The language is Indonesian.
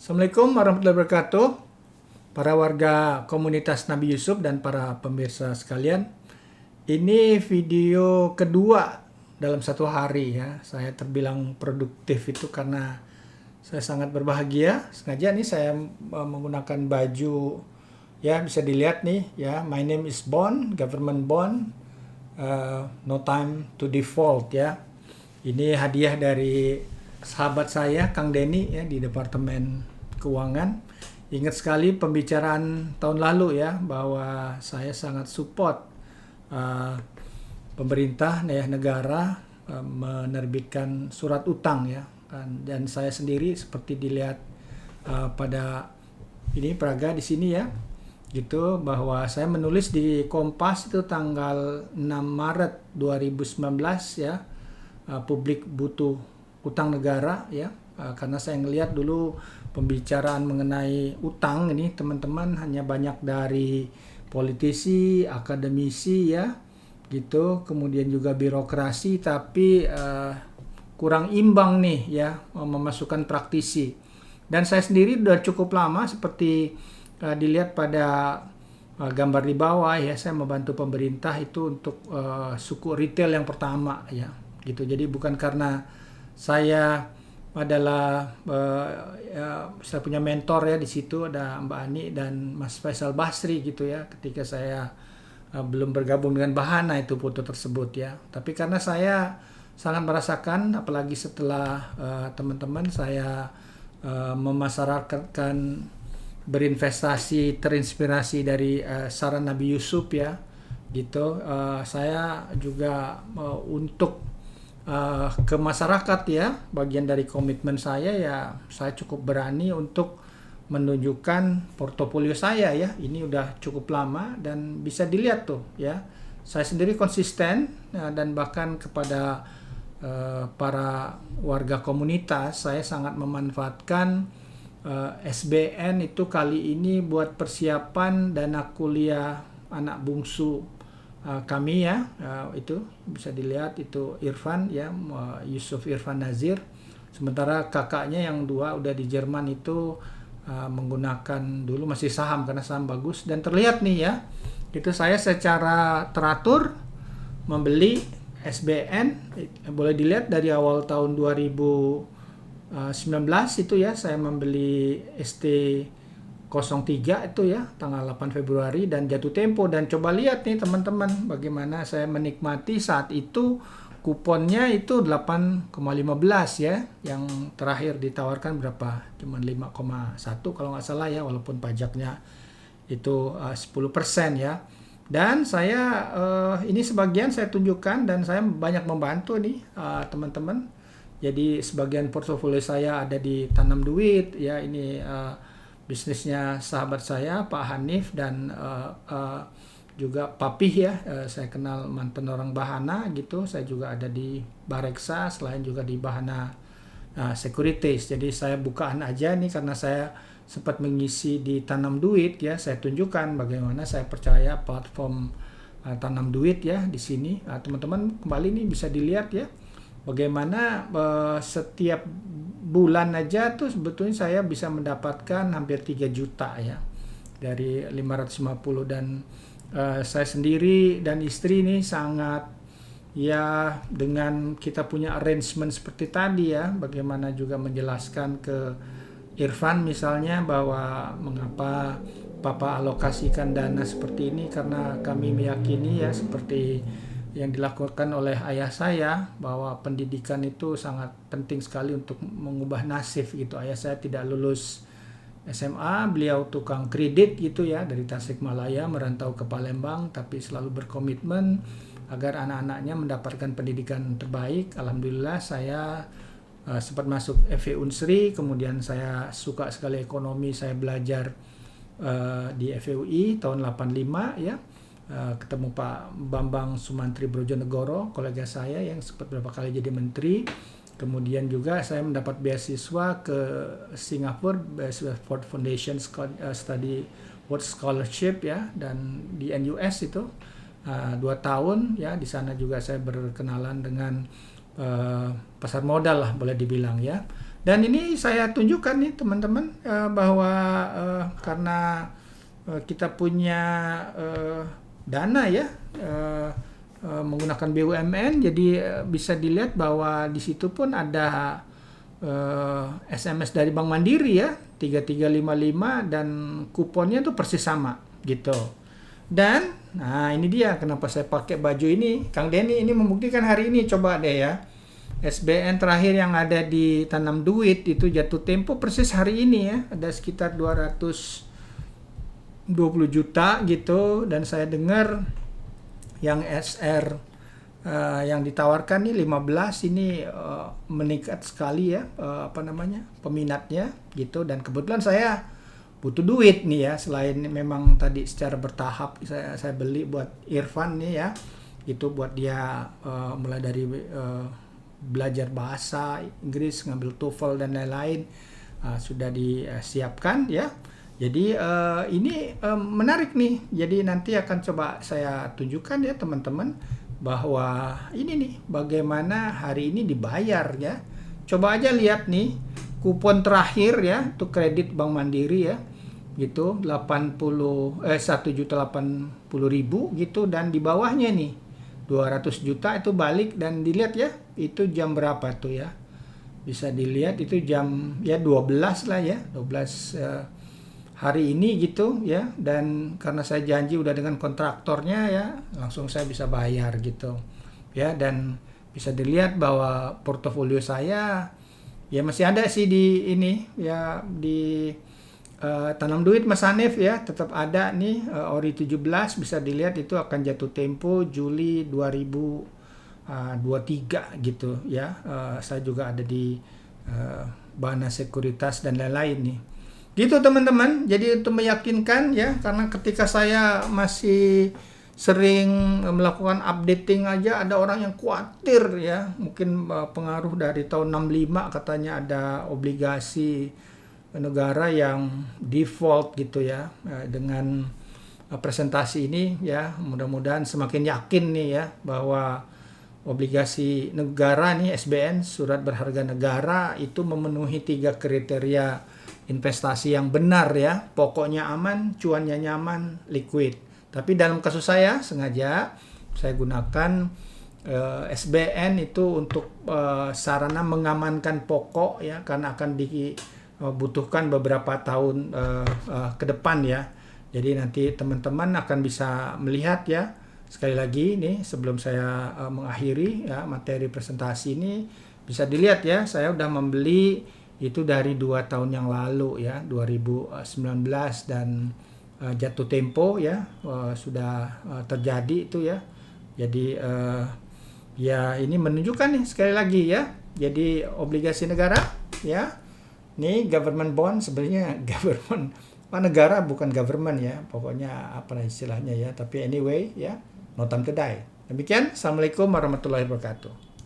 Assalamualaikum warahmatullahi wabarakatuh, para warga komunitas Nabi Yusuf dan para pemirsa sekalian. Ini video kedua dalam satu hari ya. Saya terbilang produktif itu karena saya sangat berbahagia. Sengaja nih saya menggunakan baju ya, bisa dilihat nih ya. My name is Bond, government bond, no time to default ya. Ini hadiah dari sahabat saya Kang Denny ya di Departemen Keuangan. Ingat sekali pembicaraan tahun lalu ya, bahwa saya sangat support pemerintah ya, negara menerbitkan surat utang ya. Dan saya sendiri seperti dilihat pada ini peraga di sini ya, gitu, bahwa saya menulis di Kompas itu tanggal 6 Maret 2019 ya, publik butuh utang negara ya, karena saya ngelihat dulu pembicaraan mengenai utang ini teman-teman hanya banyak dari politisi, akademisi ya, gitu, kemudian juga birokrasi, tapi kurang imbang nih ya memasukkan praktisi. Dan saya sendiri sudah cukup lama seperti dilihat pada gambar di bawah ya, saya membantu pemerintah itu untuk suku retail yang pertama ya, gitu. Jadi bukan karena saya adalah saya punya mentor ya, di situ ada Mbak Ani dan Mas Faisal Basri gitu ya, ketika saya belum bergabung dengan Bahana itu foto tersebut ya. Tapi karena saya sangat merasakan, apalagi setelah teman-teman saya memasyarakatkan berinvestasi terinspirasi dari saran Nabi Yusuf ya, gitu, saya juga untuk ke masyarakat ya, bagian dari komitmen saya ya, saya cukup berani untuk menunjukkan portofolio saya ya. Ini udah cukup lama dan bisa dilihat tuh ya, saya sendiri konsisten dan bahkan kepada para warga komunitas saya sangat memanfaatkan SBN itu kali ini buat persiapan dana kuliah anak bungsu kami ya. Itu bisa dilihat, itu Irfan ya, Yusuf Irfan Nazir, sementara kakaknya yang dua udah di Jerman itu menggunakan dulu masih saham karena saham bagus. Dan terlihat nih ya, itu saya secara teratur membeli SBN, boleh dilihat dari awal tahun 2019 itu ya, saya membeli ST03 itu ya, tanggal 8 Februari dan jatuh tempo. Dan coba lihat nih teman-teman, bagaimana saya menikmati saat itu kuponnya itu 8,15 ya, yang terakhir ditawarkan berapa, cuman 5,1 kalau nggak salah ya, walaupun pajaknya itu 10% ya. Dan saya ini sebagian saya tunjukkan, dan saya banyak membantu nih teman-teman. Jadi sebagian portofolio saya ada di Tanam Duit ya, ini bisnisnya sahabat saya Pak Hanif dan juga Papih ya, saya kenal mantan orang Bahana gitu. Saya juga ada di Bareksa, selain juga di Bahana Securities. Jadi saya bukaan aja nih, karena saya sempat mengisi di Tanam Duit ya, saya tunjukkan bagaimana saya percaya platform Tanam Duit ya di sini. Teman-teman kembali nih bisa dilihat ya, bagaimana setiap bulan aja tuh sebetulnya saya bisa mendapatkan hampir 3 juta ya dari 550. Dan saya sendiri dan istri nih sangat ya, dengan kita punya arrangement seperti tadi ya, bagaimana juga menjelaskan ke Irfan misalnya bahwa mengapa Papa alokasikan dana seperti ini, karena kami meyakini ya, seperti yang dilakukan oleh ayah saya, bahwa pendidikan itu sangat penting sekali untuk mengubah nasib gitu. Ayah saya tidak lulus SMA, beliau tukang kredit gitu ya, dari Tasikmalaya merantau ke Palembang, tapi selalu berkomitmen agar anak-anaknya mendapatkan pendidikan terbaik. Alhamdulillah saya sempat masuk FE Unsri, kemudian saya suka sekali ekonomi, saya belajar di FEUI tahun 85 ya. Ketemu Pak Bambang Sumantri Brojonegoro, kolega saya yang sempat beberapa kali jadi menteri. Kemudian juga saya mendapat beasiswa ke Singapura, beasiswa Ford Foundation Study World Scholarship ya, dan di NUS itu 2 tahun ya. Di sana juga saya berkenalan dengan pasar modal lah boleh dibilang ya. Dan ini saya tunjukkan nih teman-teman bahwa karena kita punya dana ya menggunakan BUMN, jadi bisa dilihat bahwa di situ pun ada SMS dari Bank Mandiri ya 3355 dan kuponnya tuh persis sama gitu. Dan nah ini dia kenapa saya pakai baju ini. Kang Denny ini membuktikan hari ini, coba deh ya. SBN terakhir yang ada di Tanam Duit itu jatuh tempo persis hari ini ya. Ada sekitar 220 juta gitu, dan saya dengar yang SR yang ditawarkan nih 15 ini meningkat sekali ya peminatnya gitu, dan kebetulan saya butuh duit nih ya, selain memang tadi secara bertahap saya beli buat Irfan nih ya, itu buat dia mulai dari belajar bahasa Inggris, ngambil TOEFL dan lain-lain sudah disiapkan ya. Jadi ini menarik nih. Jadi nanti akan coba saya tunjukkan ya teman-teman bahwa ini nih bagaimana hari ini dibayar ya. Coba aja lihat nih kupon terakhir ya, itu kredit Bank Mandiri ya. Gitu 1.080.000 gitu, dan di bawahnya nih 200 juta itu balik, dan dilihat ya itu jam berapa tuh ya, bisa dilihat itu jam ya 12 lah ya, 12 hari ini gitu ya. Dan karena saya janji udah dengan kontraktornya ya, langsung saya bisa bayar gitu ya. Dan bisa dilihat bahwa portofolio saya ya masih ada sih di ini ya, di Tanam Duit Mas Hanif ya, tetap ada nih Ori 17, bisa dilihat itu akan jatuh tempo Juli 2023 gitu ya. Saya juga ada di Bana Sekuritas dan lain-lain nih. Gitu teman-teman. Jadi itu meyakinkan ya, karena ketika saya masih sering melakukan updating aja ada orang yang khawatir ya, mungkin pengaruh dari tahun 65 katanya ada obligasi negara yang default gitu ya. Dengan presentasi ini ya, mudah-mudahan semakin yakin nih ya bahwa obligasi negara nih, SBN, surat berharga negara, itu memenuhi 3 kriteria investasi yang benar ya. Pokoknya aman, cuannya nyaman, liquid. Tapi dalam kasus saya sengaja saya gunakan SBN itu untuk sarana mengamankan pokok ya, karena akan dibutuhkan beberapa tahun ke depan ya. Jadi nanti teman-teman akan bisa melihat ya. Sekali lagi nih sebelum saya mengakhiri ya materi presentasi ini, bisa dilihat ya, saya udah membeli itu dari 2 tahun yang lalu ya, 2019, dan jatuh tempo ya sudah terjadi itu ya. Jadi ya ini menunjukkan nih sekali lagi ya. Jadi obligasi negara ya. Nih government bond, sebenarnya government negara bukan government ya. Pokoknya apa istilahnya ya. Tapi anyway ya, no time to die. Demikian, Assalamualaikum warahmatullahi wabarakatuh.